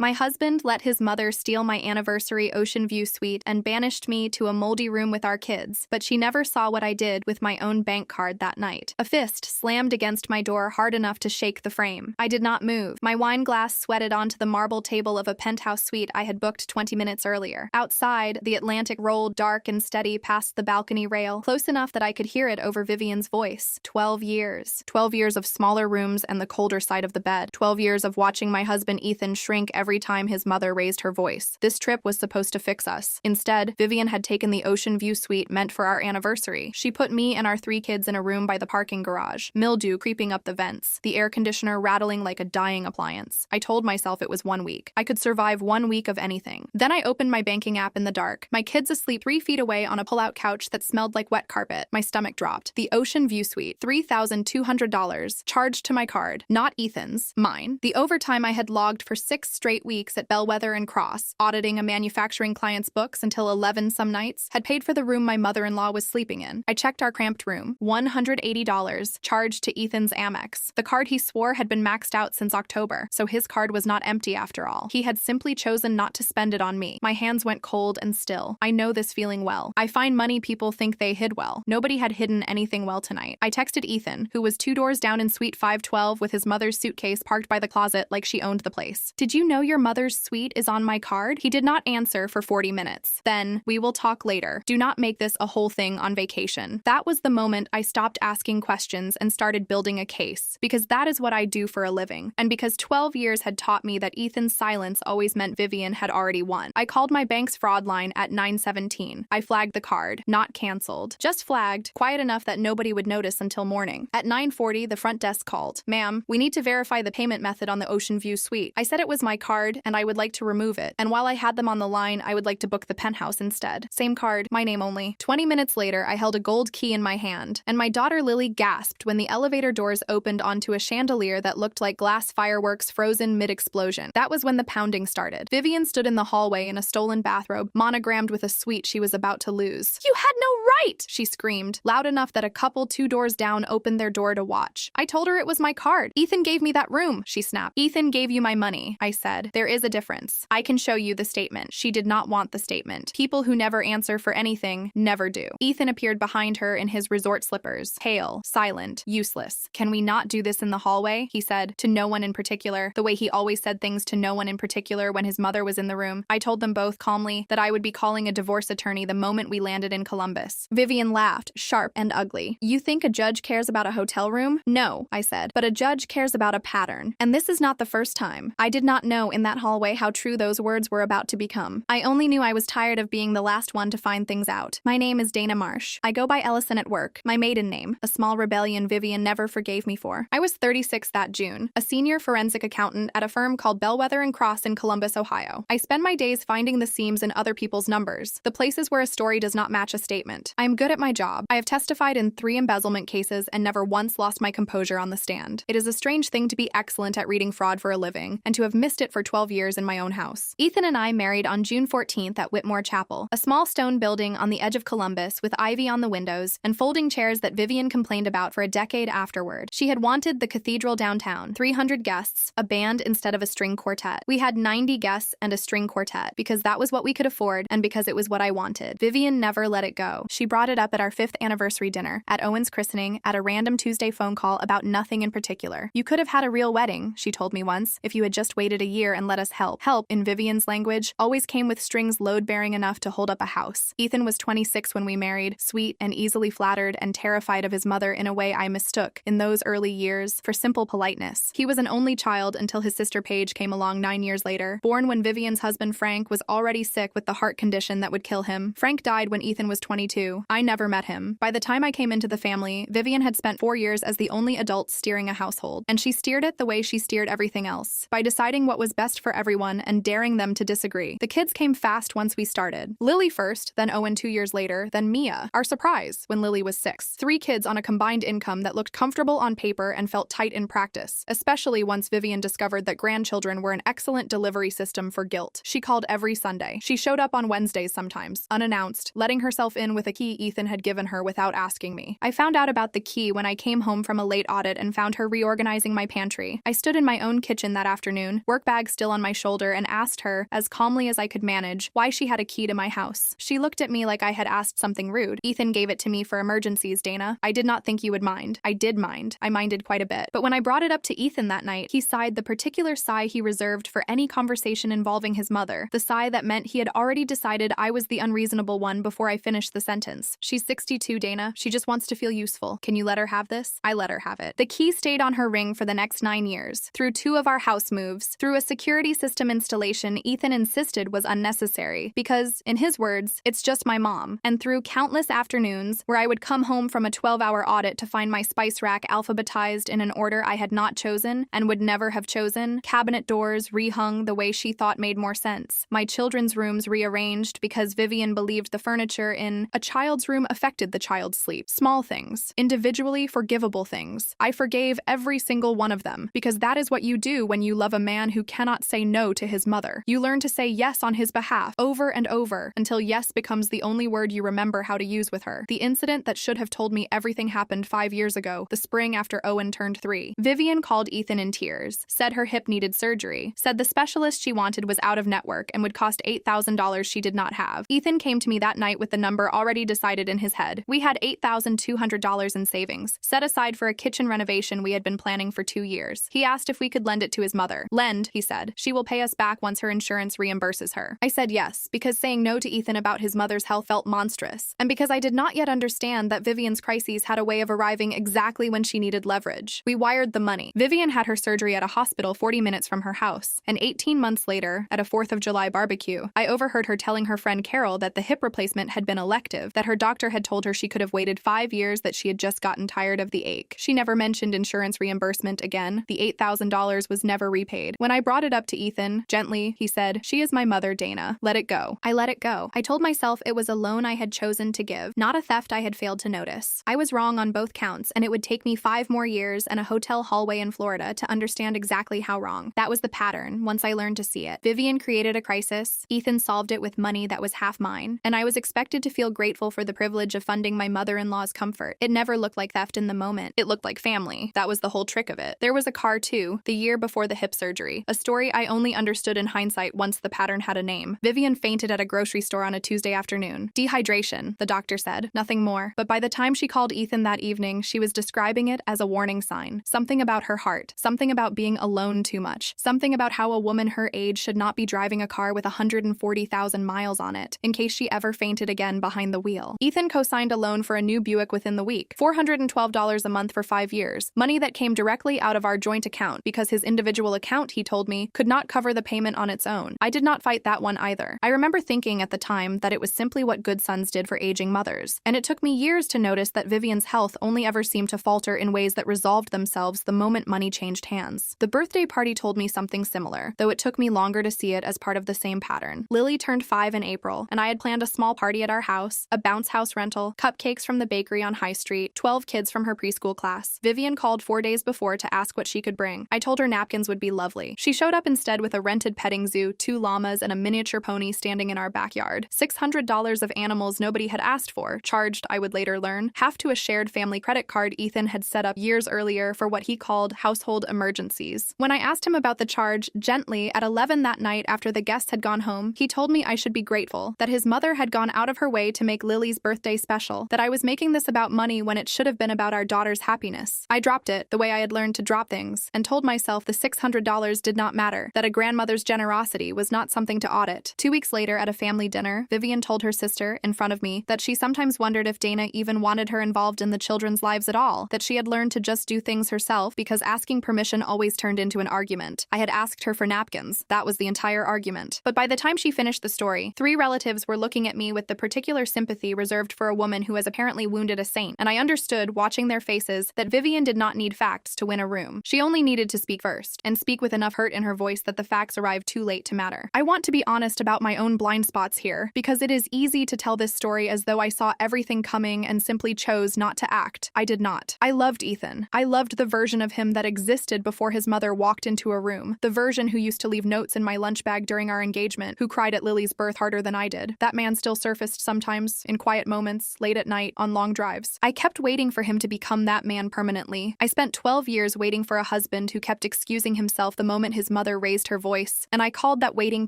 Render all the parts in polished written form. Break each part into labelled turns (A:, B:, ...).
A: My husband let his mother steal my anniversary ocean view suite and banished me to a moldy room with our kids, but she never saw what I did with my own bank card that night. A fist slammed against my door hard enough to shake the frame. I did not move. My wine glass sweated onto the marble table of a penthouse suite I had booked 20 minutes earlier. Outside, the Atlantic rolled dark and steady past the balcony rail, close enough that I could hear it over Vivian's voice. 12 years. 12 years of smaller rooms and the colder side of the bed. 12 years of watching my husband Ethan shrink every time his mother raised her voice. This trip was supposed to fix us. Instead, Vivian had taken the ocean view suite meant for our anniversary. She put me and our 3 kids in a room by the parking garage, mildew creeping up the vents, the air conditioner rattling like a dying appliance. I told myself it was 1 week. I could survive 1 week of anything. Then I opened my banking app in the dark. My kids asleep 3 feet away on a pull-out couch that smelled like wet carpet. My stomach dropped. The ocean view suite, $3,200, charged to my card. Not Ethan's, mine. The overtime I had logged for 6 straight weeks at Bellwether and Cross, auditing a manufacturing client's books until 11 some nights, had paid for the room my mother-in-law was sleeping in. I checked our cramped room. $180, charged to Ethan's Amex. The card he swore had been maxed out since October, so his card was not empty after all. He had simply chosen not to spend it on me. My hands went cold and still. I know this feeling well. I find money people think they hid well. Nobody had hidden anything well tonight. I texted Ethan, who was 2 doors down in suite 512 with his mother's suitcase parked by the closet like she owned the place. Did you know your mother's suite is on my card? He did not answer for 40 minutes. Then, we will talk later. Do not make this a whole thing on vacation. That was the moment I stopped asking questions and started building a case, because that is what I do for a living, and because 12 years had taught me that Ethan's silence always meant Vivian had already won. I called my bank's fraud line at 9:17. I flagged the card, not canceled, just flagged, quiet enough that nobody would notice until morning. At 9:40, the front desk called. Ma'am, we need to verify the payment method on the Ocean View suite. I said it was my card, and I would like to remove it, and while I had them on the line, I would like to book the penthouse instead. Same card, my name only. 20 minutes later, I held a gold key in my hand, and my daughter Lily gasped when the elevator doors opened onto a chandelier that looked like glass fireworks frozen mid-explosion. That was when the pounding started. Vivian stood in the hallway in a stolen bathrobe, monogrammed with a suite she was about to lose. "You had no right!" she screamed, loud enough that a couple 2 doors down opened their door to watch. "I told her it was my card. Ethan gave me that room," she snapped. "Ethan gave you my money," I said. "There is a difference. I can show you the statement." She did not want the statement. People who never answer for anything never do. Ethan appeared behind her in his resort slippers, pale, silent, useless. "Can we not do this in the hallway?" he said, to no one in particular, the way he always said things to no one in particular when his mother was in the room. I told them both calmly that I would be calling a divorce attorney the moment we landed in Columbus. Vivian laughed, sharp and ugly. "You think a judge cares about a hotel room?" "No," I said, "but a judge cares about a pattern. And this is not the first time." I did not know in that hallway how true those words were about to become. I only knew I was tired of being the last one to find things out. "My name is Dana Marsh. I go by Ellison at work, my maiden name, a small rebellion Vivian never forgave me for. I was 36 that June, a senior forensic accountant at a firm called Bellwether and Cross in Columbus, Ohio. I spend my days finding the seams in other people's numbers, the places where a story does not match a statement. I am good at my job. I have testified in 3 embezzlement cases and never once lost my composure on the stand. It is a strange thing to be excellent at reading fraud for a living, and to have missed it for 12 years in my own house. Ethan and I married on June 14th at Whitmore Chapel, a small stone building on the edge of Columbus with ivy on the windows and folding chairs that Vivian complained about for a decade afterward. She had wanted the cathedral downtown, 300 guests, a band instead of a string quartet. We had 90 guests and a string quartet, because that was what we could afford and because it was what I wanted. Vivian never let it go. She brought it up at our 5th anniversary dinner, at Owen's christening, at a random Tuesday phone call about nothing in particular. "You could have had a real wedding," she told me once, "if you had just waited a year and let us help." Help, in Vivian's language, always came with strings load-bearing enough to hold up a house. Ethan was 26 when we married, sweet and easily flattered and terrified of his mother in a way I mistook, in those early years, for simple politeness. He was an only child until his sister Paige came along 9 years later, born when Vivian's husband Frank was already sick with the heart condition that would kill him. Frank died when Ethan was 22. I never met him. By the time I came into the family, Vivian had spent 4 years as the only adult steering a household, and she steered it the way she steered everything else, by deciding what was best for everyone and daring them to disagree. The kids came fast once we started. Lily first, then Owen 2 years later, then Mia. Our surprise, when Lily was 6. 3 kids on a combined income that looked comfortable on paper and felt tight in practice, especially once Vivian discovered that grandchildren were an excellent delivery system for guilt. She called every Sunday. She showed up on Wednesdays sometimes, unannounced, letting herself in with a key Ethan had given her without asking me. I found out about the key when I came home from a late audit and found her reorganizing my pantry. I stood in my own kitchen that afternoon, work bag bag still on my shoulder and asked her, as calmly as I could manage, why she had a key to my house. She looked at me like I had asked something rude. Ethan gave it to me for emergencies, Dana. I did not think you would mind. I did mind. I minded quite a bit. But when I brought it up to Ethan that night, he sighed the particular sigh he reserved for any conversation involving his mother, the sigh that meant he had already decided I was the unreasonable one before I finished the sentence. She's 62, Dana. She just wants to feel useful. Can you let her have this? I let her have it. The key stayed on her ring for the next 9 years. Through 2 of our house moves, through a security system installation Ethan insisted was unnecessary because, in his words, it's just my mom, and through countless afternoons where I would come home from a 12-hour audit to find my spice rack alphabetized in an order I had not chosen and would never have chosen, cabinet doors rehung the way she thought made more sense, my children's rooms rearranged because Vivian believed the furniture in a child's room affected the child's sleep. Small things, individually forgivable things. I forgave every single one of them because that is what you do when you love a man who cannot say no to his mother. You learn to say yes on his behalf over and over until yes becomes the only word you remember how to use with her. The incident that should have told me everything happened 5 years ago, the spring after Owen turned 3. Vivian called Ethan in tears, said her hip needed surgery, said the specialist she wanted was out of network and would cost $8,000 she did not have. Ethan came to me that night with the number already decided in his head. We had $8,200 in savings, set aside for a kitchen renovation we had been planning for 2 years. He asked if we could lend it to his mother. Lend, he said. She will pay us back once her insurance reimburses her. I said yes, because saying no to Ethan about his mother's health felt monstrous, and because I did not yet understand that Vivian's crises had a way of arriving exactly when she needed leverage. We wired the money. Vivian had her surgery at a hospital 40 minutes from her house, and 18 months later, at a 4th of July barbecue, I overheard her telling her friend Carol that the hip replacement had been elective, that her doctor had told her she could have waited 5 years, that she had just gotten tired of the ache. She never mentioned insurance reimbursement again. The $8,000 was never repaid. When I brought it up to Ethan, gently, he said, "She is my mother, Dana. Let it go." I let it go. I told myself it was a loan I had chosen to give, not a theft I had failed to notice. I was wrong on both counts, and it would take me 5 more years and a hotel hallway in Florida to understand exactly how wrong. That was the pattern, once I learned to see it. Vivian created a crisis, Ethan solved it with money that was half mine, and I was expected to feel grateful for the privilege of funding my mother-in-law's comfort. It never looked like theft in the moment. It looked like family. That was the whole trick of it. There was a car, too, the year before the hip surgery, a story I only understood in hindsight once the pattern had a name. Vivian fainted at a grocery store on a Tuesday afternoon. Dehydration, the doctor said. Nothing more. But by the time she called Ethan that evening, she was describing it as a warning sign. Something about her heart. Something about being alone too much. Something about how a woman her age should not be driving a car with 140,000 miles on it, in case she ever fainted again behind the wheel. Ethan co-signed a loan for a new Buick within the week. $412 a month for 5 years. Money that came directly out of our joint account because his individual account, he told me, could not cover the payment on its own. I did not fight that one either. I remember thinking at the time that it was simply what good sons did for aging mothers. And it took me years to notice that Vivian's health only ever seemed to falter in ways that resolved themselves the moment money changed hands. The birthday party told me something similar, though it took me longer to see it as part of the same pattern. Lily turned 5 in April, and I had planned a small party at our house, a bounce house rental, cupcakes from the bakery on High Street, 12 kids from her preschool class. Vivian called 4 days before to ask what she could bring. I told her napkins would be lovely. She showed up instead with a rented petting zoo, 2 llamas, and a miniature pony standing in our backyard. $600 of animals nobody had asked for, charged, I would later learn, half to a shared family credit card Ethan had set up years earlier for what he called household emergencies. When I asked him about the charge, gently, at 11 that night after the guests had gone home, he told me I should be grateful, that his mother had gone out of her way to make Lily's birthday special, that I was making this about money when it should have been about our daughter's happiness. I dropped it, the way I had learned to drop things, and told myself the $600 did not matter, that a grandmother's generosity was not something to audit. 2 weeks later, at a family dinner, Vivian told her sister, in front of me, that she sometimes wondered if Dana even wanted her involved in the children's lives at all, that she had learned to just do things herself because asking permission always turned into an argument. I had asked her for napkins. That was the entire argument. But by the time she finished the story, 3 relatives were looking at me with the particular sympathy reserved for a woman who has apparently wounded a saint, and I understood, watching their faces, that Vivian did not need facts to win a room. She only needed to speak first, and speak with enough hurt in her voice that the facts arrived too late to matter. I want to be honest about my own blind spots here, because it is easy to tell this story as though I saw everything coming and simply chose not to act. I did not. I loved Ethan. I loved the version of him that existed before his mother walked into a room, the version who used to leave notes in my lunch bag during our engagement, who cried at Lily's birth harder than I did. That man still surfaced sometimes, in quiet moments, late at night, on long drives. I kept waiting for him to become that man permanently. I spent 12 years waiting for a husband who kept excusing himself the moment his mother mother raised her voice, and I called that waiting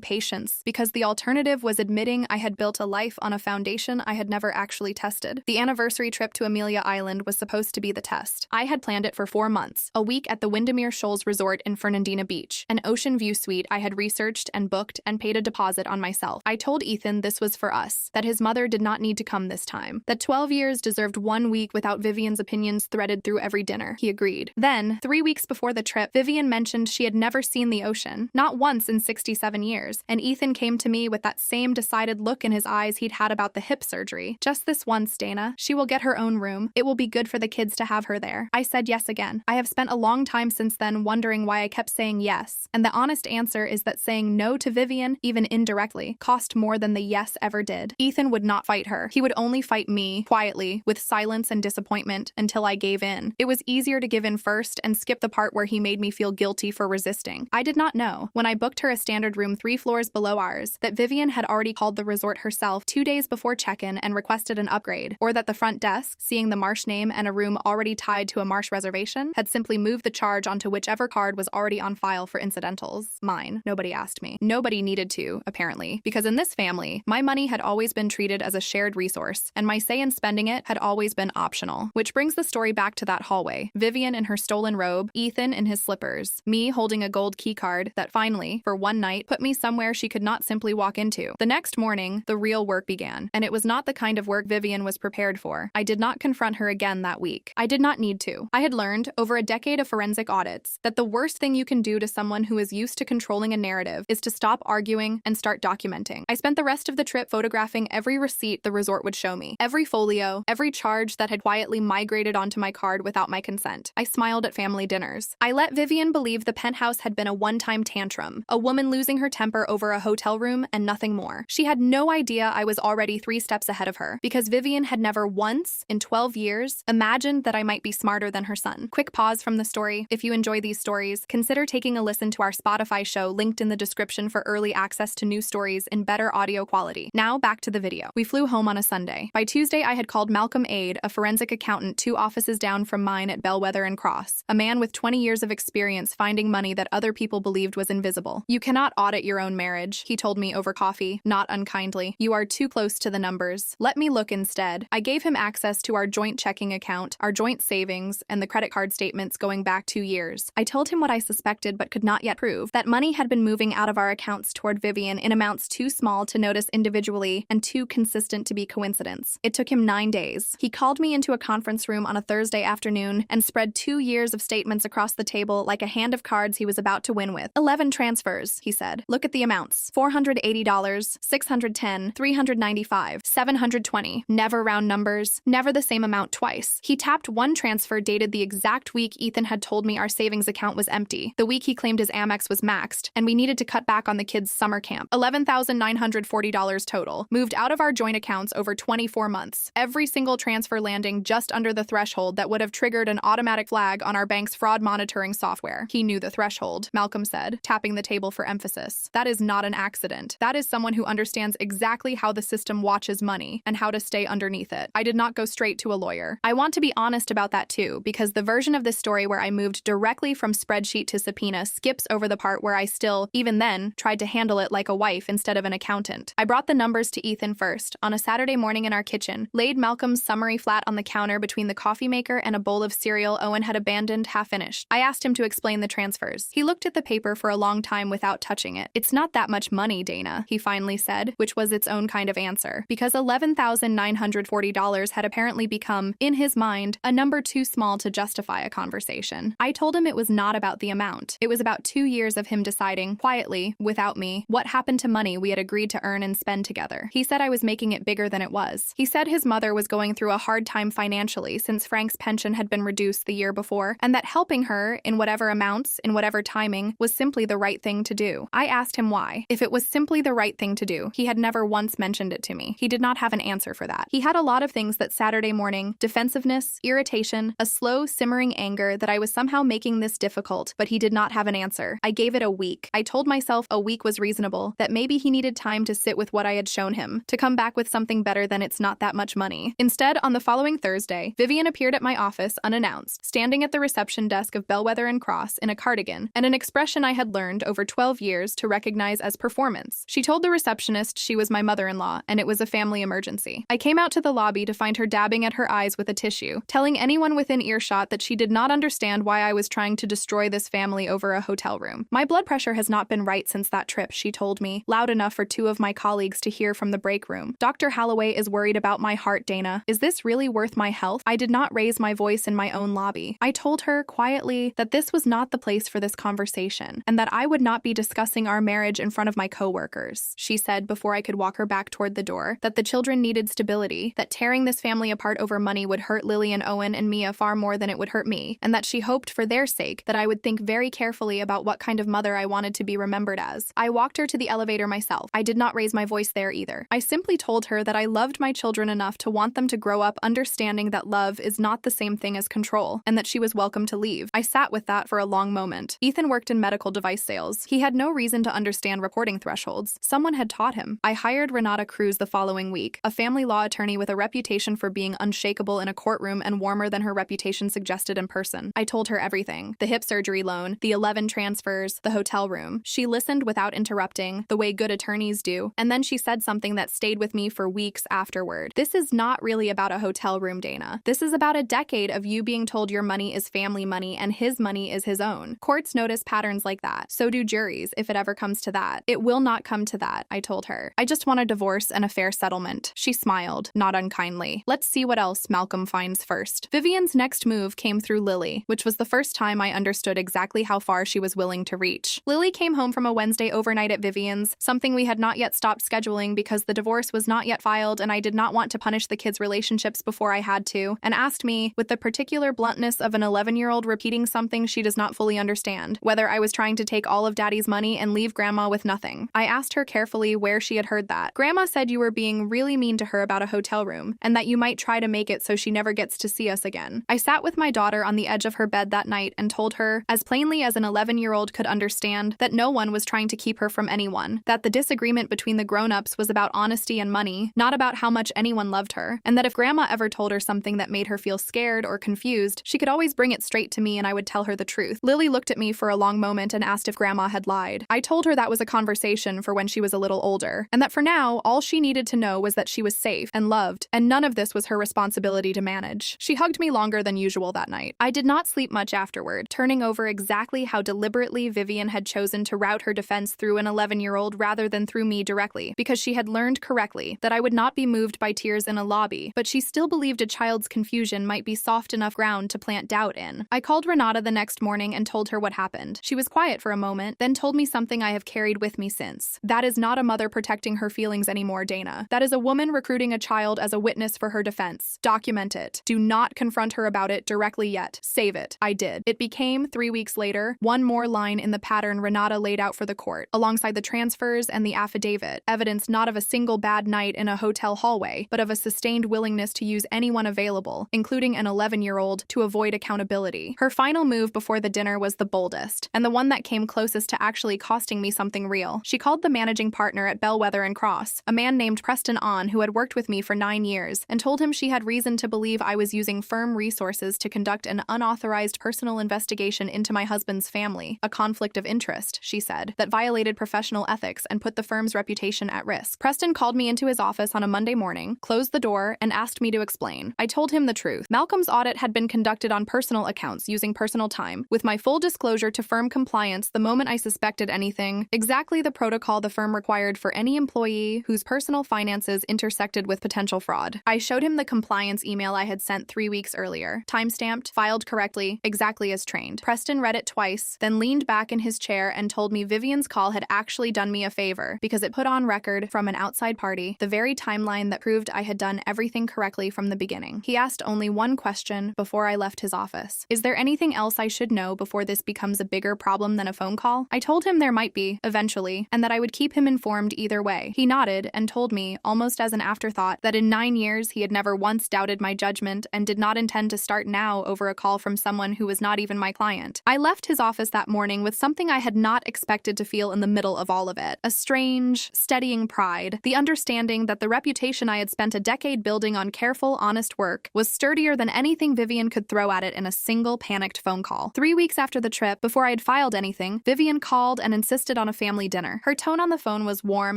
A: patience, because the alternative was admitting I had built a life on a foundation I had never actually tested. The anniversary trip to Amelia Island was supposed to be the test. I had planned it for 4 months, a week at the Windermere Shoals Resort in Fernandina Beach, an ocean view suite I had researched and booked and paid a deposit on myself. I told Ethan this was for us, that his mother did not need to come this time, that 12 years deserved 1 week without Vivian's opinions threaded through every dinner. He agreed. Then, 3 weeks before the trip, Vivian mentioned she had never seen the ocean, not once in 67 years, and Ethan came to me with that same decided look in his eyes he'd had about the hip surgery. Just this once, Dana. She will get her own room. It will be good for the kids to have her there. I said yes again. I have spent a long time since then wondering why I kept saying yes, and the honest answer is that saying no to Vivian, even indirectly, cost more than the yes ever did. Ethan would not fight her. He would only fight me, quietly, with silence and disappointment, until I gave in. It was easier to give in first and skip the part where he made me feel guilty for resisting. I did not know, when I booked her a standard room 3 floors below ours, that Vivian had already called the resort herself 2 days before check-in and requested an upgrade, or that the front desk, seeing the Marsh name and a room already tied to a Marsh reservation, had simply moved the charge onto whichever card was already on file for incidentals. Mine. Nobody asked me. Nobody needed to, apparently, because in this family, my money had always been treated as a shared resource, and my say in spending it had always been optional. Which brings the story back to that hallway. Vivian in her stolen robe, Ethan in his slippers, me holding a gold key card that finally, for one night, put me somewhere she could not simply walk into. The next morning, the real work began, and it was not the kind of work Vivian was prepared for. I did not confront her again that week. I did not need to. I had learned, over a decade of forensic audits, that the worst thing you can do to someone who is used to controlling a narrative is to stop arguing and start documenting. I spent the rest of the trip photographing every receipt the resort would show me, every folio, every charge that had quietly migrated onto my card without my consent. I smiled at family dinners. I let Vivian believe the penthouse had been a one-time tantrum, a woman losing her temper over a hotel room and nothing more. She had no idea I was already 3 steps ahead of her, because Vivian had never once, in 12 years, imagined that I might be smarter than her son. Quick pause from the story. If you enjoy these stories, consider taking a listen to our Spotify show linked in the description for early access to new stories in better audio quality. Now back to the video. We flew home on a Sunday. By Tuesday, I had called Malcolm Aid, a forensic accountant 2 offices down from mine at Bellwether and Cross, a man with 20 years of experience finding money that other people believed was invisible. You cannot audit your own marriage, he told me over coffee, not unkindly. You are too close to the numbers. Let me look instead. I gave him access to our joint checking account, our joint savings, and the credit card statements going back 2 years. I told him what I suspected but could not yet prove, that money had been moving out of our accounts toward Vivian in amounts too small to notice individually and too consistent to be coincidence. It took him 9 days. He called me into a conference room on a Thursday afternoon and spread 2 years of statements across the table like a hand of cards he was about to win with. 11 transfers, he said. Look at the amounts. $480, $610, $395, $720. Never round numbers, never the same amount twice. He tapped one transfer dated the exact week Ethan had told me our savings account was empty, the week he claimed his Amex was maxed, and we needed to cut back on the kids' summer camp. $11,940 total, moved out of our joint accounts over 24 months. Every single transfer landing just under the threshold that would have triggered an automatic flag on our bank's fraud monitoring software. He knew the threshold, Malcolm said, tapping the table for emphasis. That is not an accident. That is someone who understands exactly how the system watches money and how to stay underneath it. I did not go straight to a lawyer. I want to be honest about that too, because the version of this story where I moved directly from spreadsheet to subpoena skips over the part where I still, even then, tried to handle it like a wife instead of an accountant. I brought the numbers to Ethan first, on a Saturday morning in our kitchen, laid Malcolm's summary flat on the counter between the coffee maker and a bowl of cereal Owen had abandoned half-finished. I asked him to explain the transfers. He looked at the paper for a long time without touching it. It's not that much money, Dana, he finally said, which was its own kind of answer, because $11,940 had apparently become, in his mind, a number too small to justify a conversation. I told him it was not about the amount. It was about 2 years of him deciding, quietly, without me, what happened to money we had agreed to earn and spend together. He said I was making it bigger than it was. He said his mother was going through a hard time financially since Frank's pension had been reduced the year before, and that helping her, in whatever amounts, in whatever timing, was simply the right thing to do. I asked him why. If it was simply the right thing to do, he had never once mentioned it to me. He did not have an answer for that. He had a lot of things that Saturday morning: defensiveness, irritation, a slow, simmering anger that I was somehow making this difficult, but he did not have an answer. I gave it a week. I told myself a week was reasonable, that maybe he needed time to sit with what I had shown him, to come back with something better than it's not that much money. Instead, on the following Thursday, Vivian appeared at my office unannounced, standing at the reception desk of Bellwether and Cross in a cardigan and an express expression I had learned over 12 years to recognize as performance. She told the receptionist she was my mother-in-law and it was a family emergency. I came out to the lobby to find her dabbing at her eyes with a tissue, telling anyone within earshot that she did not understand why I was trying to destroy this family over a hotel room. My blood pressure has not been right since that trip, she told me, loud enough for two of my colleagues to hear from the break room. Dr. Holloway is worried about my heart, Dana. Is this really worth my health? I did not raise my voice in my own lobby. I told her quietly that this was not the place for this conversation and that I would not be discussing our marriage in front of my coworkers. She said before I could walk her back toward the door that the children needed stability, that tearing this family apart over money would hurt Lily and Owen and Mia far more than it would hurt me, and that she hoped for their sake that I would think very carefully about what kind of mother I wanted to be remembered as. I walked her to the elevator myself. I did not raise my voice there either. I simply told her that I loved my children enough to want them to grow up understanding that love is not the same thing as control, and that she was welcome to leave. I sat with that for a long moment. Ethan worked in medical device sales. He had no reason to understand reporting thresholds. Someone had taught him. I hired Renata Cruz the following week, a family law attorney with a reputation for being unshakable in a courtroom and warmer than her reputation suggested in person. I told her everything. The hip surgery loan, the 11 transfers, the hotel room. She listened without interrupting, the way good attorneys do, and then she said something that stayed with me for weeks afterward. This is not really about a hotel room, Dana. This is about a decade of you being told your money is family money and his money is his own. Courts notice patterns like that. So do juries, if it ever comes to that. It will not come to that, I told her. I just want a divorce and a fair settlement. She smiled, not unkindly. Let's see what else Malcolm finds first. Vivian's next move came through Lily, which was the first time I understood exactly how far she was willing to reach. Lily came home from a Wednesday overnight at Vivian's, something we had not yet stopped scheduling because the divorce was not yet filed and I did not want to punish the kids' relationships before I had to, and asked me, with the particular bluntness of an 11-year-old repeating something she does not fully understand, whether I was trying to take all of Daddy's money and leave Grandma with nothing. I asked her carefully where she had heard that. Grandma said you were being really mean to her about a hotel room, and that you might try to make it so she never gets to see us again. I sat with my daughter on the edge of her bed that night and told her, as plainly as an 11-year-old could understand, that no one was trying to keep her from anyone, that the disagreement between the grown-ups was about honesty and money, not about how much anyone loved her, and that if Grandma ever told her something that made her feel scared or confused, she could always bring it straight to me and I would tell her the truth. Lily looked at me for a long moment and asked if Grandma had lied. I told her that was a conversation for when she was a little older, and that for now, all she needed to know was that she was safe and loved, and none of this was her responsibility to manage. She hugged me longer than usual that night. I did not sleep much afterward, turning over exactly how deliberately Vivian had chosen to route her defense through an 11-year-old rather than through me directly, because she had learned correctly that I would not be moved by tears in a lobby, but she still believed a child's confusion might be soft enough ground to plant doubt in. I called Renata the next morning and told her what happened. She was quiet for a moment, then told me something I have carried with me since. That is not a mother protecting her feelings anymore, Dana. That is a woman recruiting a child as a witness for her defense. Document it. Do not confront her about it directly yet. Save it. I did. It became, 3 weeks later, one more line in the pattern Renata laid out for the court, alongside the transfers and the affidavit, evidence not of a single bad night in a hotel hallway, but of a sustained willingness to use anyone available, including an 11-year-old, to avoid accountability. Her final move before the dinner was the boldest, and the one that came closest to actually costing me something real. She called the managing partner at Bellwether and Cross, a man named Preston On who had worked with me for 9 years, and told him she had reason to believe I was using firm resources to conduct an unauthorized personal investigation into my husband's family, a conflict of interest, she said, that violated professional ethics and put the firm's reputation at risk. Preston called me into his office on a Monday morning, closed the door, and asked me to explain. I told him the truth. Malcolm's audit had been conducted on personal accounts using personal time, with my full disclosure to firm compliance the moment I suspected anything, exactly the protocol the firm required for any employee whose personal finances intersected with potential fraud. I showed him the compliance email I had sent 3 weeks earlier, time-stamped, filed correctly, exactly as trained. Preston read it twice, then leaned back in his chair and told me Vivian's call had actually done me a favor because it put on record, from an outside party, the very timeline that proved I had done everything correctly from the beginning. He asked only one question before I left his office. Is there anything else I should know before this becomes a bigger problem than a phone call? I told him there might be, eventually, and that I would keep him informed either way. He nodded and told me, almost as an afterthought, that in 9 years he had never once doubted my judgment and did not intend to start now over a call from someone who was not even my client. I left his office that morning with something I had not expected to feel in the middle of all of it. A strange, steadying pride, the understanding that the reputation I had spent a decade building on careful, honest work was sturdier than anything Vivian could throw at it in a single panicked phone call. 3 weeks after the trip, before I had had filed anything, Vivian called and insisted on a family dinner. Her tone on the phone was warm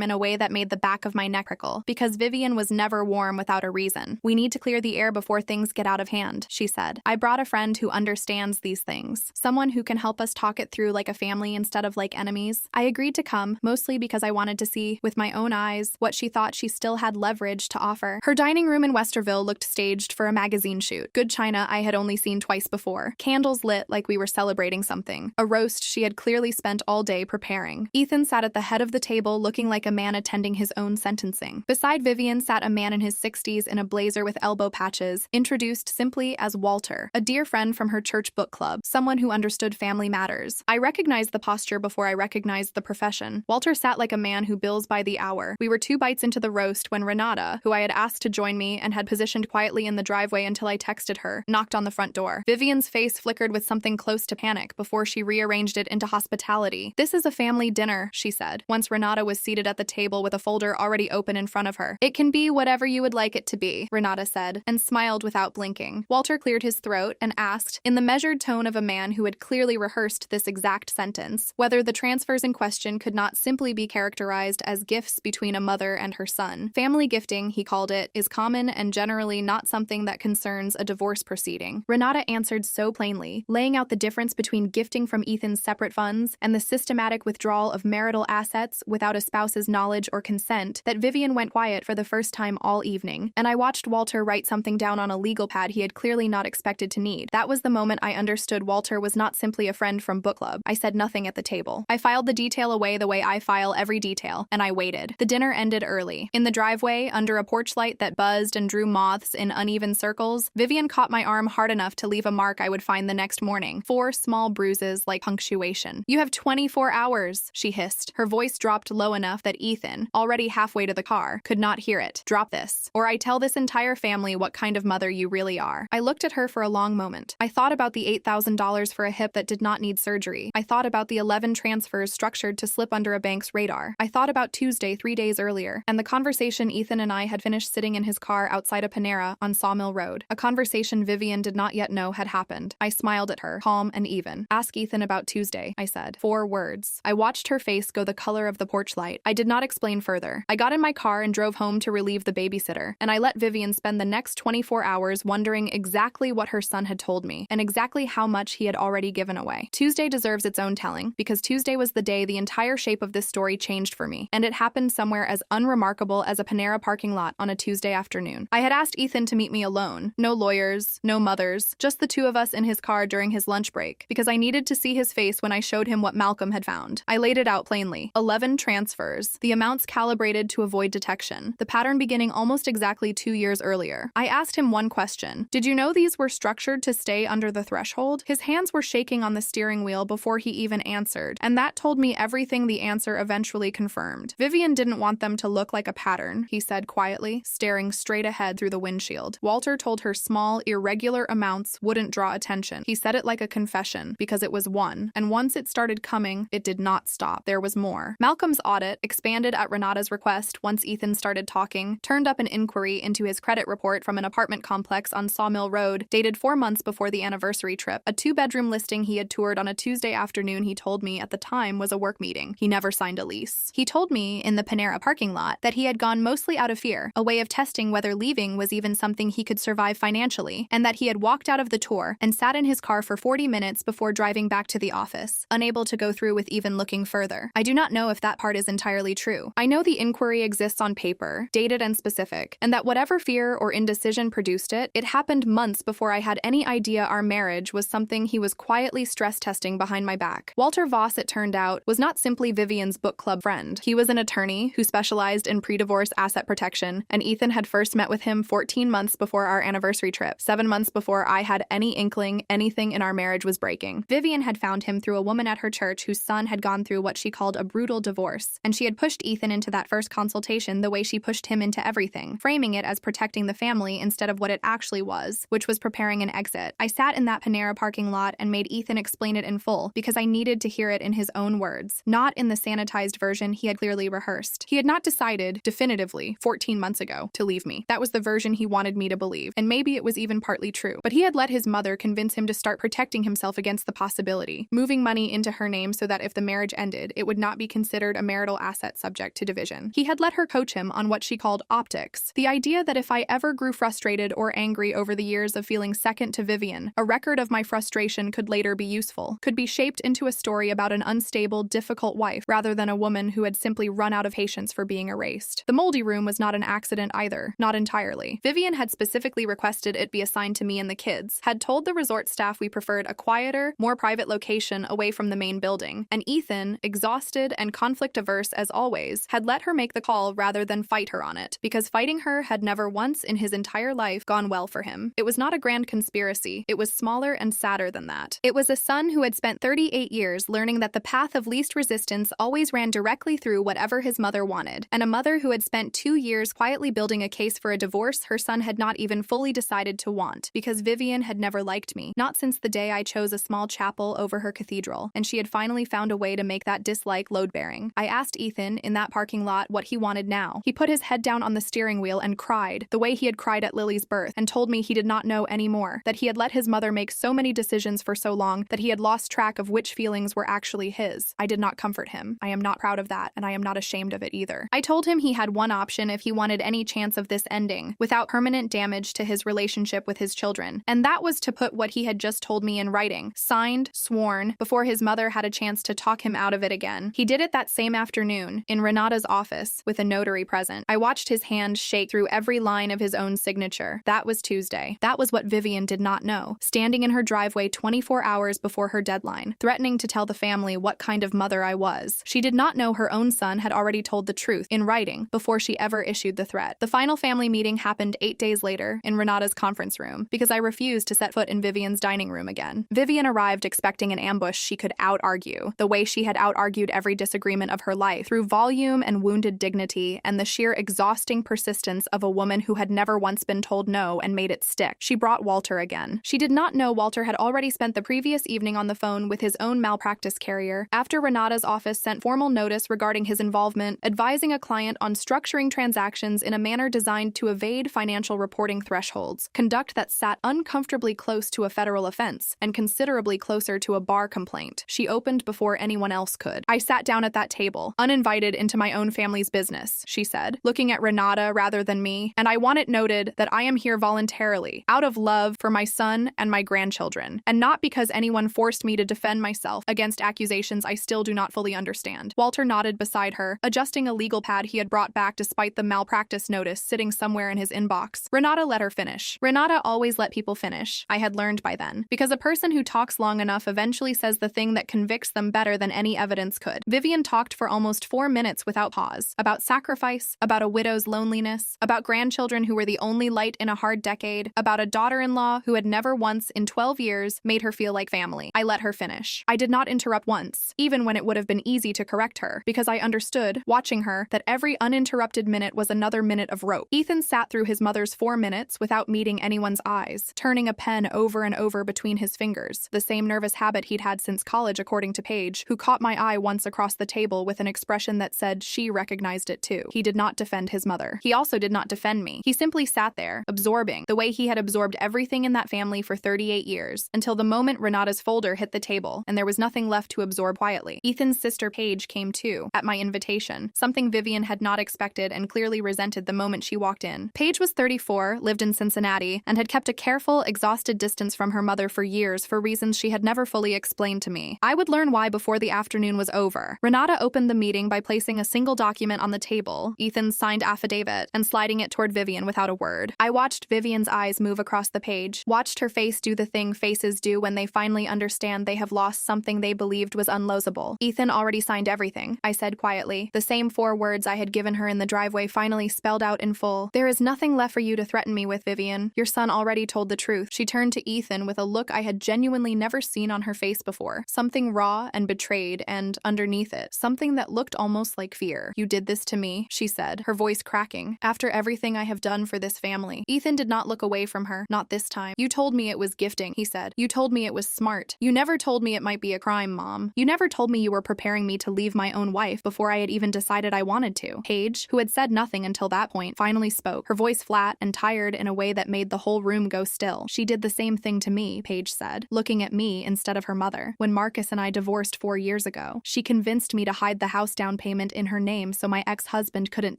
A: in a way that made the back of my neck prickle, because Vivian was never warm without a reason. "We need to clear the air before things get out of hand," she said. "I brought a friend who understands these things. Someone who can help us talk it through like a family instead of like enemies." I agreed to come, mostly because I wanted to see, with my own eyes, what she thought she still had leverage to offer. Her dining room in Westerville looked staged for a magazine shoot. Good china I had only seen twice before. Candles lit like we were celebrating something. A roast she had clearly spent all day preparing. Ethan sat at the head of the table looking like a man attending his own sentencing. Beside Vivian sat a man in his 60s in a blazer with elbow patches, introduced simply as Walter, a dear friend from her church book club, someone who understood family matters. I recognized the posture before I recognized the profession. Walter sat like a man who bills by the hour. We were 2 bites into the roast when Renata, who I had asked to join me and had positioned quietly in the driveway until I texted her, knocked on the front door. Vivian's face flickered with something close to panic before she rearranged it into hospitality. "This is a family dinner," she said, once Renata was seated at the table with a folder already open in front of her. "It can be whatever you would like it to be," Renata said, and smiled without blinking. Walter cleared his throat and asked, in the measured tone of a man who had clearly rehearsed this exact sentence, whether the transfers in question could not simply be characterized as gifts between a mother and her son. "Family gifting," he called it, "is common and generally not something that concerns a divorce proceeding." Renata answered so plainly, laying out the difference between gifting from Ethan's separate funds and the systematic withdrawal of marital assets without a spouse's knowledge or consent, that Vivian went quiet for the first time all evening, and I watched Walter write something down on a legal pad he had clearly not expected to need. That was the moment I understood Walter was not simply a friend from book club. I said nothing at the table. I filed the detail away the way I file every detail, and I waited. The dinner ended early. In the driveway, under a porch light that buzzed and drew moths in uneven circles, Vivian caught my arm hard enough to leave a mark I would find the next morning. 4 small bruises like punctuation. "You have 24 hours, she hissed. Her voice dropped low enough that Ethan, already halfway to the car, could not hear it. "Drop this, or I tell this entire family what kind of mother you really are." I looked at her for a long moment. I thought about the $8,000 for a hip that did not need surgery. I thought about the 11 transfers structured to slip under a bank's radar. I thought about Tuesday 3 days earlier, and the conversation Ethan and I had finished sitting in his car outside a Panera on Sawmill Road. A conversation Vivian did not yet know had happened. I smiled at her, calm and even. "Ask Ethan about Tuesday," I said. 4 words. I watched her face go the color of the porch light. I did not explain further. I got in my car and drove home to relieve the babysitter, and I let Vivian spend the next 24 hours wondering exactly what her son had told me, and exactly how much he had already given away. Tuesday deserves its own telling, because Tuesday was the day the entire shape of this story changed for me, and it happened somewhere as unremarkable as a Panera parking lot on a Tuesday afternoon. I had asked Ethan to meet me alone. No lawyers, no mothers, just the 2 of us in his car during his lunch break, because I needed to see his face when I showed him what Malcolm had found. I laid it out plainly. 11 transfers, the amounts calibrated to avoid detection, the pattern beginning almost exactly 2 years earlier. I asked him one question. "Did you know these were structured to stay under the threshold?" His hands were shaking on the steering wheel before he even answered, and that told me everything the answer eventually confirmed. "Vivian didn't want them to look like a pattern," he said quietly, staring straight ahead through the windshield. "Walter told her small, irregular amounts wouldn't draw attention. He said it like a confession, because it was one, and once it started coming, it did not stop. There was more." Malcolm's audit, expanded at Renata's request once Ethan started talking, turned up an inquiry into his credit report from an apartment complex on Sawmill Road, dated 4 months before the anniversary trip. A 2-bedroom listing he had toured on a Tuesday afternoon he told me at the time was a work meeting. He never signed a lease. He told me, in the Panera parking lot, that he had gone mostly out of fear, a way of testing whether leaving was even something he could survive financially, and that he had walked out of the tour and sat in his car for 40 minutes before driving back to the office, unable to go through with even looking further. I do not know if that part is entirely true. I know the inquiry exists on paper, dated and specific, and that whatever fear or indecision produced it, it happened months before I had any idea our marriage was something he was quietly stress testing behind my back. Walter Voss, it turned out, was not simply Vivian's book club friend. He was an attorney who specialized in pre-divorce asset protection, and Ethan had first met with him 14 months before our anniversary trip, 7 months before I had any inkling anything in our marriage was breaking. Vivian had found him through a woman at her church whose son had gone through what she called a brutal divorce, and she had pushed Ethan into that first consultation the way she pushed him into everything, framing it as protecting the family instead of what it actually was, which was preparing an exit. I sat in that Panera parking lot and made Ethan explain it in full, because I needed to hear it in his own words, not in the sanitized version he had clearly rehearsed. He had not decided, definitively, 14 months ago, to leave me. That was the version he wanted me to believe, and maybe it was even partly true. But he had let his mother convince him to start protecting himself against the possibility. property, moving money into her name so that if the marriage ended, it would not be considered a marital asset subject to division. He had let her coach him on what she called optics, the idea that if I ever grew frustrated or angry over the years of feeling second to Vivian, a record of my frustration could later be useful, could be shaped into a story about an unstable, difficult wife rather than a woman who had simply run out of patience for being erased. The moldy room was not an accident either, not entirely. Vivian had specifically requested it be assigned to me and the kids, had told the resort staff we preferred a quieter, more private location away from the main building, and Ethan, exhausted and conflict-averse as always, had let her make the call rather than fight her on it, because fighting her had never once in his entire life gone well for him. It was not a grand conspiracy, it was smaller and sadder than that. It was a son who had spent 38 years learning that the path of least resistance always ran directly through whatever his mother wanted, and a mother who had spent 2 years quietly building a case for a divorce her son had not even fully decided to want, because Vivian had never liked me, not since the day I chose a small chapel over her cathedral, and she had finally found a way to make that dislike load-bearing. I asked Ethan, in that parking lot, what he wanted now. He put his head down on the steering wheel and cried, the way he had cried at Lily's birth, and told me he did not know anymore, that he had let his mother make so many decisions for so long that he had lost track of which feelings were actually his. I did not comfort him. I am not proud of that, and I am not ashamed of it either. I told him he had one option if he wanted any chance of this ending, without permanent damage to his relationship with his children, and that was to put what he had just told me in writing, signed, sworn, before his mother had a chance to talk him out of it again. He did it that same afternoon, in Renata's office, with a notary present. I watched his hand shake through every line of his own signature. That was Tuesday. That was what Vivian did not know, standing in her driveway 24 hours before her deadline, threatening to tell the family what kind of mother I was. She did not know her own son had already told the truth, in writing, before she ever issued the threat. The final family meeting happened 8 days later, in Renata's conference room, because I refused to set foot in Vivian's dining room again. Vivian arrived expecting an ambush she could out-argue, the way she had out-argued every disagreement of her life, through volume and wounded dignity, and the sheer exhausting persistence of a woman who had never once been told no and made it stick. She brought Walter again. She did not know Walter had already spent the previous evening on the phone with his own malpractice carrier, after Renata's office sent formal notice regarding his involvement, advising a client on structuring transactions in a manner designed to evade financial reporting thresholds, conduct that sat uncomfortably close to a federal offense, and considerably closer to a bar complaint. She opened before anyone else could. I sat down at that table, uninvited into my own family's business, she said, looking at Renata rather than me, and I want it noted that I am here voluntarily, out of love for my son and my grandchildren, and not because anyone forced me to defend myself against accusations I still do not fully understand. Walter nodded beside her, adjusting a legal pad he had brought back despite the malpractice notice sitting somewhere in his inbox. Renata let her finish. Renata always let people finish, I had learned by then, because a person who talks long enough eventually says the thing that convicts them better than any evidence could. Vivian talked for almost 4 minutes without pause, about sacrifice, about a widow's loneliness, about grandchildren who were the only light in a hard decade, about a daughter-in-law who had never once in 12 years made her feel like family. I let her finish. I did not interrupt once, even when it would have been easy to correct her, because I understood, watching her, that every uninterrupted minute was another minute of rope. Ethan sat through his mother's 4 minutes without meeting anyone's eyes, turning a pen over and over between his fingers, the same nervous habit he'd had since college according to Paige, who caught my eye once across the table with an expression that said she recognized it too. He did not defend his mother. He also did not defend me. He simply sat there, absorbing, the way he had absorbed everything in that family for 38 years, until the moment Renata's folder hit the table, and there was nothing left to absorb quietly. Ethan's sister Paige came too, at my invitation, something Vivian had not expected and clearly resented the moment she walked in. Paige was 34, lived in Cincinnati, and had kept a careful, exhausted distance from her mother for years for reasons she had never fully explained to me. I would learn why before the afternoon was over. Renata opened the meeting by placing a single document on the table, Ethan's signed affidavit, and sliding it toward Vivian without a word. I watched Vivian's eyes move across the page, watched her face do the thing faces do when they finally understand they have lost something they believed was unlosable. Ethan already signed everything, I said quietly, the same 4 words I had given her in the driveway finally spelled out in full. There is nothing left for you to threaten me with, Vivian. Your son already told the truth. She turned to Ethan with a look I had genuinely never seen on her face before, something raw and betrayed, and underneath it, something that looked almost like fear. You did this to me, she said, her voice cracking, after everything I have done for this family. Ethan did not look away from her, not this time. You told me it was gifting, he said. You told me it was smart. You never told me it might be a crime, Mom. You never told me you were preparing me to leave my own wife before I had even decided I wanted to. Paige, who had said nothing until that point, finally spoke, her voice flat and tired in a way that made the whole room go still. She did the same thing to me, Paige said, looking at me instead of her mother. When Marcus and I divorced 4 years ago, she convinced me to hide the house down payment in her name so my ex-husband couldn't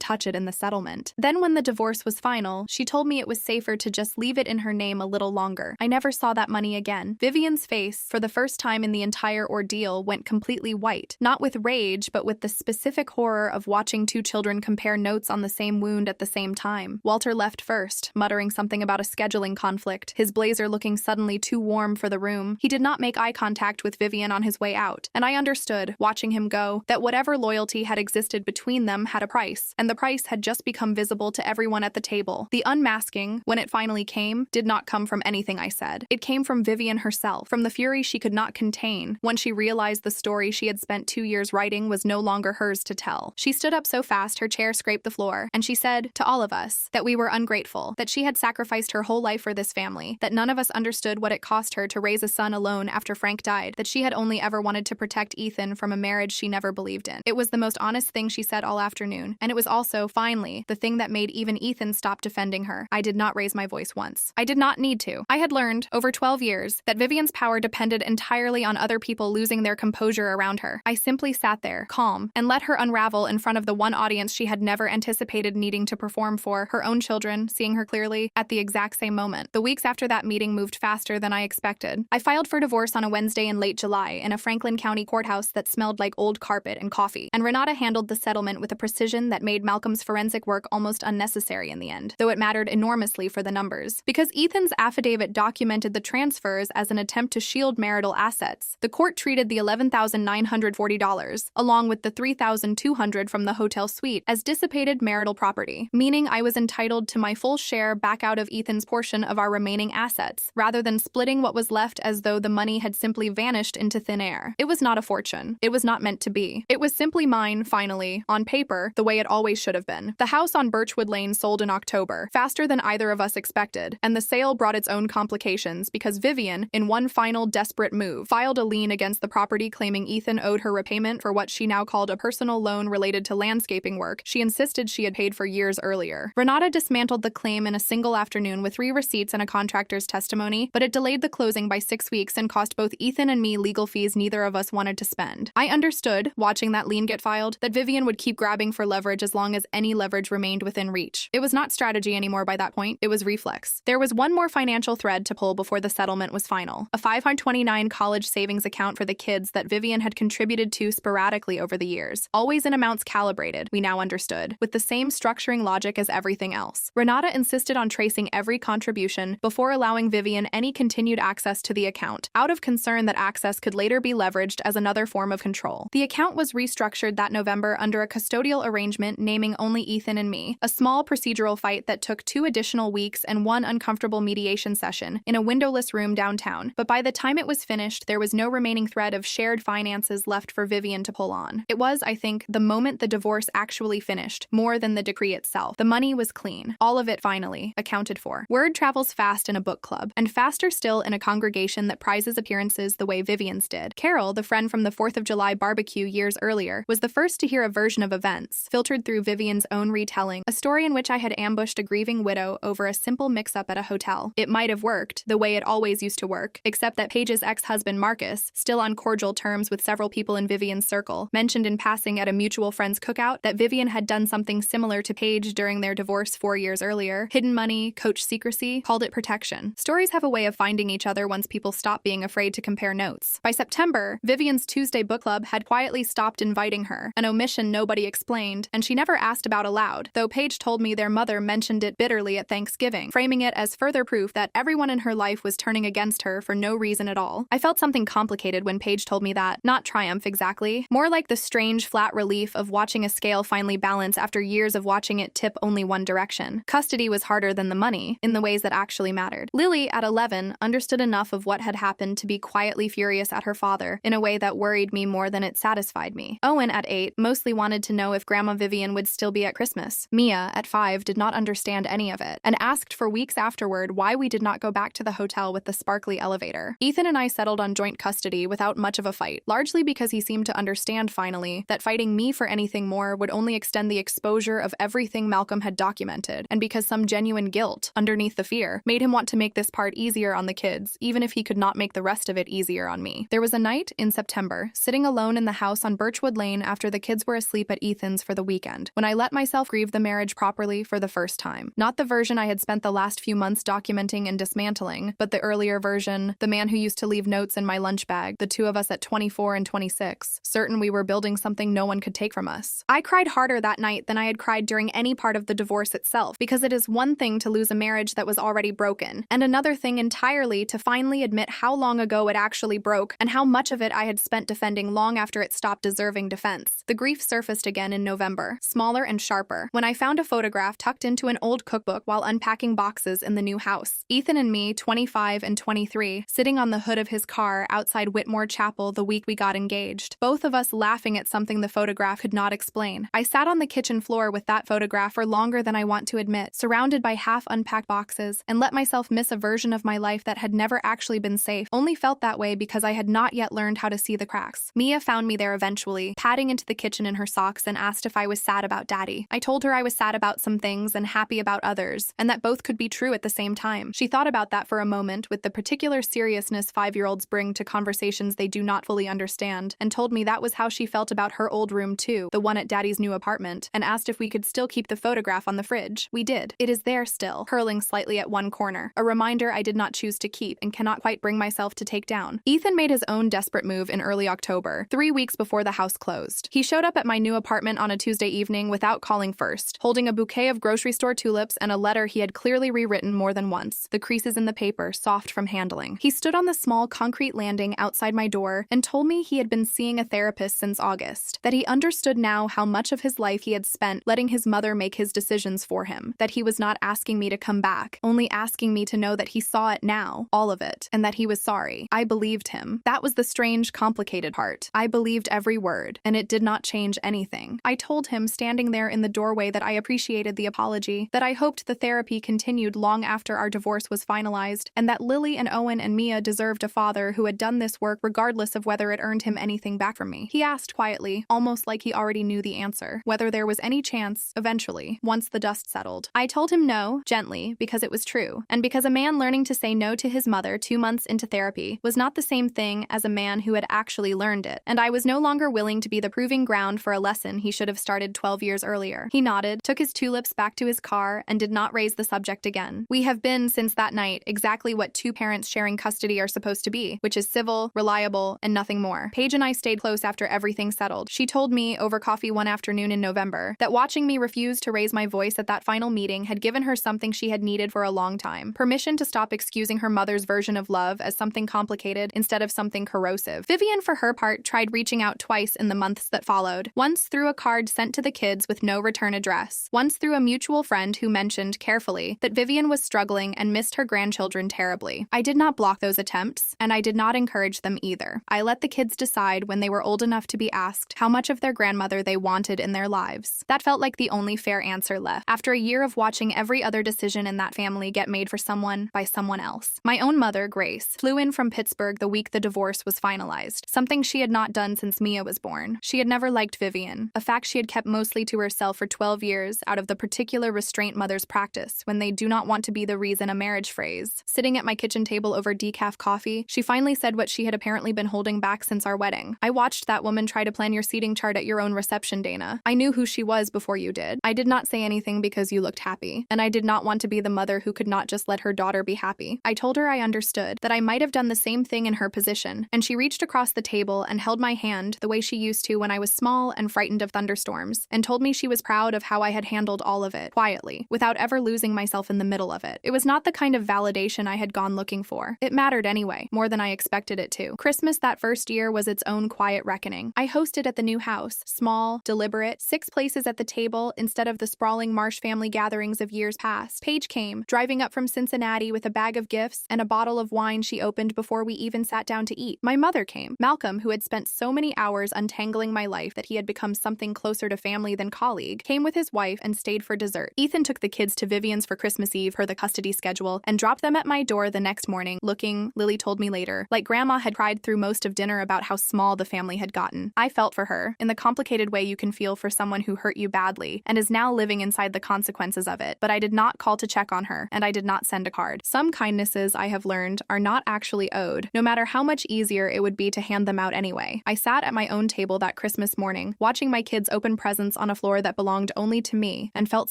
A: touch it in the settlement. Then when the divorce was final, she told me it was safer to just leave it in her name a little longer. I never saw that money again. Vivian's face, for the first time in the entire ordeal, went completely white. Not with rage, but with the specific horror of watching two children compare notes on the same wound at the same time. Walter left first, muttering something about a scheduling conflict, his blazer looking suddenly too warm for the room. He did not make eye contact with Vivian on his way out, and I understood, watching him go, that whatever loyalty had existed between them had a price, and the price had just become visible to everyone at the table. The unmasking, when it finally came, did not come from anything I said. It came from Vivian herself, from the fury she could not contain when she realized the story she had spent 2 years writing was no longer hers to tell. She stood up so fast her chair scraped the floor, and she said, to all of us, that we were ungrateful, that she had sacrificed her whole life for this family, that none of us understood what it cost her to raise a son alone after Frank died, that she had only ever wanted to protect Ethan from a marriage she never believed in. It was the most honest thing she said all afternoon, and it was also, finally, the thing that made even Ethan stop defending her. I did not raise my voice once. I did not need to. I had learned, over 12 years, that Vivian's power depended entirely on other people losing their composure around her. I simply sat there, calm, and let her unravel in front of the one audience she had never anticipated needing to perform for, her own children, seeing her clearly, at the exact same moment. The weeks after that meeting moved faster than I expected. I filed for divorce on a Wednesday in late July in a Franklin County courthouse that smelled like old carpet and coffee, and Renata handled the settlement with a precision that made Malcolm's forensic work almost unnecessary in the end, though it mattered enormously for the numbers. Because Ethan's affidavit documented the transfers as an attempt to shield marital assets, the court treated the $11,940, along with the $3,200 from the hotel suite, as dissipated marital property, meaning I was entitled to my full share back out of Ethan's portion of our remaining assets, rather than splitting what was left as though the money had simply vanished into thin air. It was not a fortune. It was not meant to be. It was simply mine, finally, on paper, the way it always should have been. The house on Birchwood Lane sold in October, faster than either of us expected, and the sale brought its own complications because Vivian, in one final desperate move, filed a lien against the property claiming Ethan owed her repayment for what she now called a personal loan related to landscaping work she insisted she had paid for years earlier. Renata dismantled the claim in a single afternoon with 3 receipts and a contractor's testimony, but it delayed the closing by 6 weeks and cost both Ethan and me legal fees neither of us wanted to spend. I understood, watching that lien get filed, that Vivian would keep grabbing for leverage as long as any leverage remained within reach. It was not strategy anymore by that point, it was reflex. There was one more financial thread to pull before the settlement was final. A $529 college savings account for the kids that Vivian had contributed to sporadically over the years, always in amounts calibrated, we now understood, with the same structuring logic as everything else. Renata insisted on tracing every contribution before allowing Vivian any continued access to the account, out of concern that access could later be leveraged as another form of control. The account was restructured that November under a custodial arrangement naming only Ethan and me, a small procedural fight that took 2 additional weeks and 1 uncomfortable mediation session in a windowless room downtown, but by the time it was finished, there was no remaining thread of shared finances left for Vivian to pull on. It was, I think, the moment the divorce actually finished, more than the decree itself. The money was clean. All of it, finally, accounted for. Word travels fast in a book club, and faster still in a congregation that prizes appearances the way Vivian's did. Carol, the friend from the 4th of July barbecue years earlier, was the first to hear a version of events, filtered through Vivian's own retelling, a story in which I had ambushed a grieving widow over a simple mix-up at a hotel. It might have worked, the way it always used to work, except that Paige's ex-husband Marcus, still on cordial terms with several people in Vivian's circle, mentioned in passing at a mutual friend's cookout that Vivian had done something similar to Paige during their divorce 4 years earlier. Hidden money, coach secrecy, called it protection. Stories have a way of finding each other once people stop being afraid to compare notes. By September, Vivian's Tuesday book club had quietly stopped inviting her, an omission nobody explained, and she never asked about aloud, though Paige told me their mother mentioned it bitterly at Thanksgiving, framing it as further proof that everyone in her life was turning against her for no reason at all. I felt something complicated when Paige told me that, not triumph exactly, more like the strange flat relief of watching a scale finally balance after years of watching it tip only one direction. Custody was harder than the money, in the ways that actually mattered. Lily, at 11, understood enough of what had happened to be quietly furious at her father, in a way that worried me more than it satisfied me. Owen, at 8, mostly wanted to know if Grandma Vivian would still be at Christmas. Mia, at 5, did not understand any of it, and asked for weeks afterward why we did not go back to the hotel with the sparkly elevator. Ethan and I settled on joint custody without much of a fight, largely because he seemed to understand finally that fighting me for anything more would only extend the exposure of everything Malcolm had documented, and because some genuine guilt, underneath the fear, made him want to make this part easier on the kids, even if he could not make the rest of it it easier on me. There was a night in September, sitting alone in the house on Birchwood Lane after the kids were asleep at Ethan's for the weekend, when I let myself grieve the marriage properly for the first time. Not the version I had spent the last few months documenting and dismantling, but the earlier version, the man who used to leave notes in my lunch bag, the two of us at 24 and 26, certain we were building something no one could take from us. I cried harder that night than I had cried during any part of the divorce itself, because it is one thing to lose a marriage that was already broken, and another thing entirely to finally admit how long ago it actually broke and how much of it I had spent defending long after it stopped deserving defense. The grief surfaced again in November, smaller and sharper, when I found a photograph tucked into an old cookbook while unpacking boxes in the new house. Ethan and me, 25 and 23, sitting on the hood of his car outside Whitmore Chapel the week we got engaged, both of us laughing at something the photograph could not explain. I sat on the kitchen floor with that photograph for longer than I want to admit, surrounded by half-unpacked boxes, and let myself miss a version of my life that had never actually been safe, only felt that way because I had not yet learned how to see the cracks. Mia found me there eventually, padding into the kitchen in her socks, and asked if I was sad about Daddy. I told her I was sad about some things and happy about others, and that both could be true at the same time. She thought about that for a moment with the particular seriousness 5-year-olds bring to conversations they do not fully understand, and told me that was how she felt about her old room too, the one at Daddy's new apartment, and asked if we could still keep the photograph on the fridge. We did. It is there still, curling slightly at one corner, a reminder I did not choose to keep and cannot quite bring myself to take down. Ethan made his own desperate move in early October, 3 weeks before the house closed. He showed up at my new apartment on a Tuesday evening without calling first, holding a bouquet of grocery store tulips and a letter he had clearly rewritten more than once, the creases in the paper soft from handling. He stood on the small concrete landing outside my door and told me he had been seeing a therapist since August, that he understood now how much of his life he had spent letting his mother make his decisions for him, that he was not asking me to come back, only asking me to know that he saw it now, all of it, and that he was sorry. I believed him. That was the strange, complicated part. I believed every word, and it did not change anything. I told him, standing there in the doorway, that I appreciated the apology, that I hoped the therapy continued long after our divorce was finalized, and that Lily and Owen and Mia deserved a father who had done this work regardless of whether it earned him anything back from me. He asked quietly, almost like he already knew the answer, whether there was any chance, eventually, once the dust settled. I told him no, gently, because it was true, and because a man learning to say no to his mother 2 months into therapy was not the same thing as a man who had actually learned it, and I was no longer willing to be the proving ground for a lesson he should have started 12 years earlier. He nodded, took his tulips back to his car, and did not raise the subject again. We have been, since that night, exactly what two parents sharing custody are supposed to be, which is civil, reliable, and nothing more. Paige and I stayed close after everything settled. She told me, over coffee one afternoon in November, that watching me refuse to raise my voice at that final meeting had given her something she had needed for a long time: permission to stop excusing her mother's version of love as something complicated instead of something corrosive. Vivian, for her part, tried reaching out twice in the months that followed. Once through a card sent to the kids with no return address. Once through a mutual friend who mentioned, carefully, that Vivian was struggling and missed her grandchildren terribly. I did not block those attempts, and I did not encourage them either. I let the kids decide when they were old enough to be asked how much of their grandmother they wanted in their lives. That felt like the only fair answer left, after a year of watching every other decision in that family get made for someone by someone else. My own mother, Grace, flew in from Pittsburgh the week the divorce was finalized, something she had not done since Mia was born. She had never liked Vivian, a fact she had kept mostly to herself for 12 years out of the particular restraint mothers practice when they do not want to be the reason a marriage phrase. Sitting at my kitchen table over decaf coffee, she finally said what she had apparently been holding back since our wedding. I watched that woman try to plan your seating chart at your own reception, Dana. I knew who she was before you did. I did not say anything because you looked happy, and I did not want to be the mother who could not just let her daughter be happy. I told her I understood, that I might have done the same thing in her position, and she reached across the table and held my hand the way she used to when I was small and frightened of thunderstorms, and told me she was proud of how I had handled all of it, quietly, without ever losing myself in the middle of it. It was not the kind of validation I had gone looking for. It mattered anyway, more than I expected it to. Christmas that first year was its own quiet reckoning. I hosted at the new house, small, deliberate, 6 places at the table instead of the sprawling Marsh family gatherings of years past. Paige came, driving up from Cincinnati with a bag of gifts and a bottle of wine she opened before we even sat down to eat. My mother came. Malcolm, who had spent so many hours untangling my life that he had become something closer to family than colleague, came with his wife and stayed for dessert. Ethan took the kids to Vivian's for Christmas Eve per the custody schedule and dropped them at my door the next morning, looking, Lily told me later, like Grandma had cried through most of dinner about how small the family had gotten. I felt for her, in the complicated way you can feel for someone who hurt you badly and is now living inside the consequences of it, but I did not call to check on her, and I did not send a card. Some kindnesses, I have learned, are not actually owed. owed, no matter how much easier it would be to hand them out anyway. I sat at my own table that Christmas morning, watching my kids open presents on a floor that belonged only to me, and felt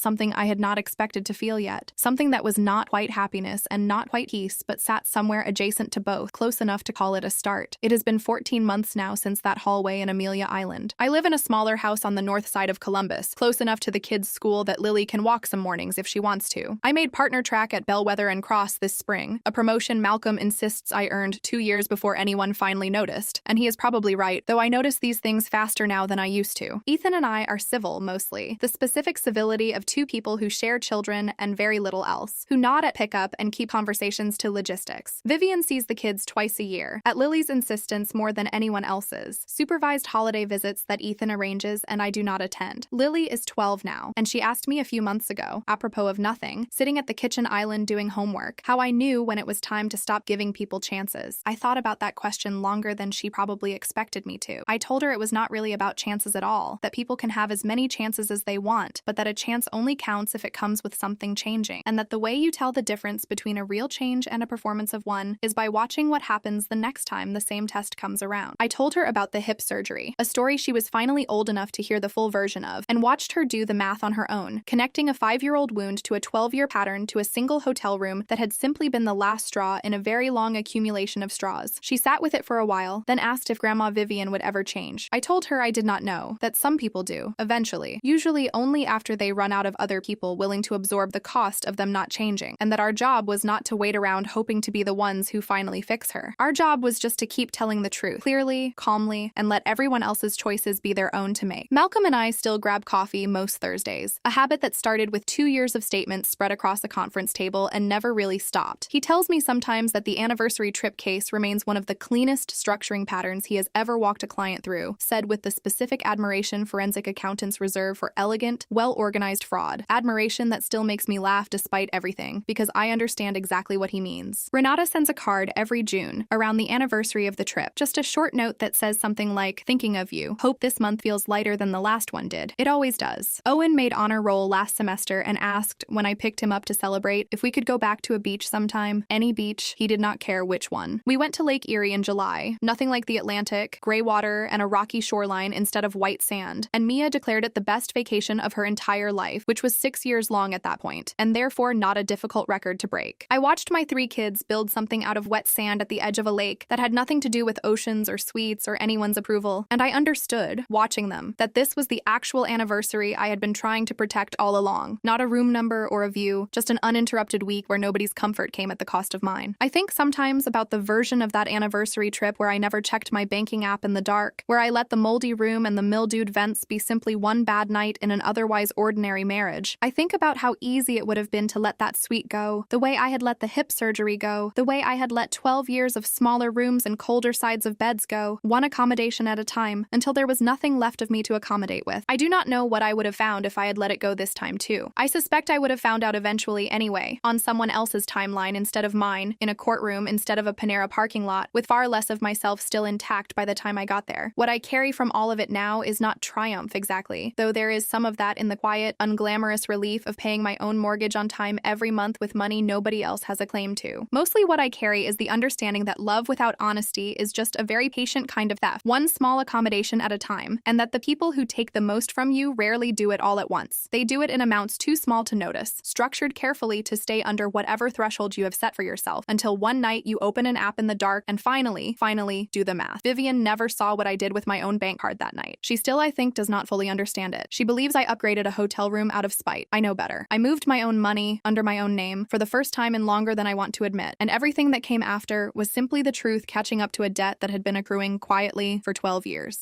A: something I had not expected to feel yet. Something that was not quite happiness and not quite peace, but sat somewhere adjacent to both, close enough to call it a start. It has been 14 months now since that hallway in Amelia Island. I live in a smaller house on the north side of Columbus, close enough to the kids' school that Lily can walk some mornings if she wants to. I made partner track at Bellwether and Cross this spring, a promotion Malcolm insists I earned 2 years before anyone finally noticed. And he is probably right, though I notice these things faster now than I used to. Ethan and I are civil, mostly. The specific civility of two people who share children and very little else, who nod at pickup and keep conversations to logistics. Vivian sees the kids twice a year, at Lily's insistence more than anyone else's. Supervised holiday visits that Ethan arranges and I do not attend. Lily is 12 now, and she asked me a few months ago, apropos of nothing, sitting at the kitchen island doing homework, how I knew when it was time to stop giving people chances. I thought about that question longer than she probably expected me to. I told her it was not really about chances at all, that people can have as many chances as they want, but that a chance only counts if it comes with something changing, and that the way you tell the difference between a real change and a performance of one is by watching what happens the next time the same test comes around. I told her about the hip surgery, a story she was finally old enough to hear the full version of, and watched her do the math on her own, connecting a 5-year-old wound to a 12-year pattern to a single hotel room that had simply been the last straw in a very long accumulation of straws. She sat with it for a while, then asked if Grandma Vivian would ever change. I told her I did not know, that some people do, eventually, usually only after they run out of other people willing to absorb the cost of them not changing, and that our job was not to wait around hoping to be the ones who finally fix her. Our job was just to keep telling the truth, clearly, calmly, and let everyone else's choices be their own to make. Malcolm and I still grab coffee most Thursdays, a habit that started with 2 years of statements spread across a conference table and never really stopped. He tells me sometimes that the anniversary trip case remains one of the cleanest structuring patterns he has ever walked a client through, said with the specific admiration forensic accountants reserve for elegant, well-organized fraud. Admiration that still makes me laugh despite everything, because I understand exactly what he means. Renata sends a card every June, around the anniversary of the trip. Just a short note that says something like, "Thinking of you. Hope this month feels lighter than the last one did." It always does. Owen made honor roll last semester and asked, when I picked him up to celebrate, if we could go back to a beach sometime. Any beach, he did not care which one. We went to Lake Erie in July. Nothing like the Atlantic, gray water, and a rocky shoreline instead of white sand. And Mia declared it the best vacation of her entire life, which was 6 years long at that point, and therefore not a difficult record to break. I watched my 3 kids build something out of wet sand at the edge of a lake that had nothing to do with oceans or sweets or anyone's approval, and I understood, watching them, that this was the actual anniversary I had been trying to protect all along. Not a room number or a view, just an uninterrupted week where nobody's comfort came at the cost of mine. I think sometimes about the version of that anniversary trip where I never checked my banking app in the dark, where I let the moldy room and the mildewed vents be simply one bad night in an otherwise ordinary marriage. I think about how easy it would have been to let that suite go, the way I had let the hip surgery go, the way I had let 12 years of smaller rooms and colder sides of beds go, one accommodation at a time, until there was nothing left of me to accommodate with. I do not know what I would have found if I had let it go this time too. I suspect I would have found out eventually anyway, on someone else's timeline instead of mine, in a courtroom instead of a Panera parking lot, with far less of myself still intact by the time I got there. What I carry from all of it now is not triumph exactly, though there is some of that in the quiet, unglamorous relief of paying my own mortgage on time every month with money nobody else has a claim to. Mostly what I carry is the understanding that love without honesty is just a very patient kind of theft, one small accommodation at a time, and that the people who take the most from you rarely do it all at once. They do it in amounts too small to notice, structured carefully to stay under whatever threshold you have set for yourself, until one night you open an app in the dark and finally do the math. Vivian never saw what I did with my own bank card that night. She still, I think, does not fully understand it. She believes I upgraded a hotel room out of spite. I know better. I moved my own money under my own name for the first time in longer than I want to admit, and everything that came after was simply the truth catching up to a debt that had been accruing quietly for 12 years.